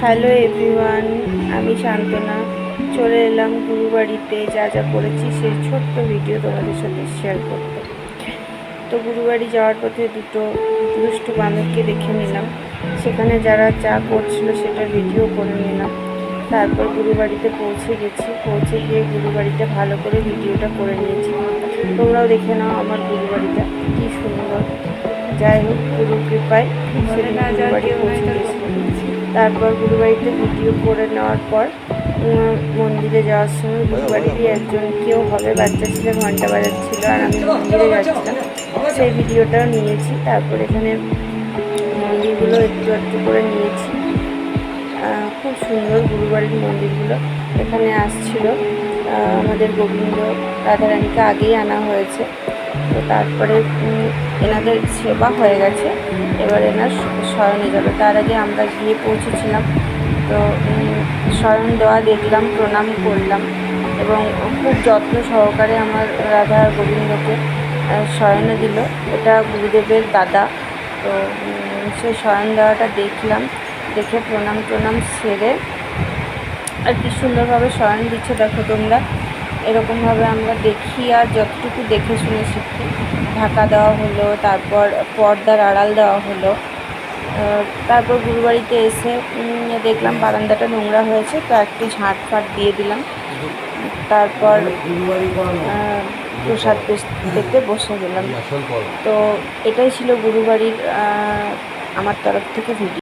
Hello everyone, আমি শান্তনা চলে এলাম গুরুবাড়িতে। যা যা করেছি সেই ছোট্ট ভিডিও তোমাদের সাথে শেয়ার করতে। তো গুরুবাড়ি যাওয়ার পথে দুটো দুষ্টু বাঁদরকে দেখে নিলাম, সেখানে যারা চা করছিল সেটা ভিডিও করে নিলাম। তারপর গুরুবাড়িতে পৌঁছে গেছি, পৌঁছে গিয়ে গুরুবাড়িতে ভালো করে ভিডিওটা করে নিয়েছি। তোমরাও দেখে নাও আমার গুরুবাড়িটা কী সুন্দর। যাই হোক, গুরু কৃপায় সেদিন গুরুবাড়ি পৌঁছে গেছি। তারপর গুরুবাড়িতে ভিডিও করে নেওয়ার পর মন্দিরে যাওয়ার সময় গুরুবাড়িরই একজন কেউ হবে বাচ্চা ছিল, ঘন্টা বাজাচ্ছিল আর আমি মন্দিরে যাচ্ছিলাম, সেই ভিডিওটাও নিয়েছি। তারপর এখানে মন্দিরগুলো একটু একটু করে নিয়েছি। খুব সুন্দর গুরুবাড়ির মন্দিরগুলো। এখানে আসছিল আমাদের গোবিন্দ রাধারানীকে আগেই আনা হয়েছে, তো তারপরে এনাদের সেবা হয়ে গেছে, এবার এনার শয়নে যাবে। তার আগে আমরা গিয়ে পৌঁছেছিলাম, তো শয়ন দেওয়া দেখলাম, প্রণাম করলাম এবং খুব যত্ন সহকারে আমার রাধা গোবিন্দকে শয়নে দিল। এটা গুরুদেবের দাদা, তো সেই শয়ন দেওয়াটা দেখলাম, দেখে প্রণাম সেরে আর কি সুন্দরভাবে শয়ন দিচ্ছে দেখো তোমরা। এরকমভাবে আমরা দেখি আর যতটুকু দেখে শুনে শিখি। ঢাকা দেওয়া হলো, তারপর পর্দার আড়াল দেওয়া হলো। তারপর গুরুবাড়িতে এসে দেখলাম বারান্দাটা নোংরা হয়েছে, তো একটু ঝাঁটফাট দিয়ে দিলাম। তারপর প্রসাদ পেতে বসে গেলাম। তো এটাই ছিল গুরুবাড়ির আমার তরফ থেকে ভিডিও।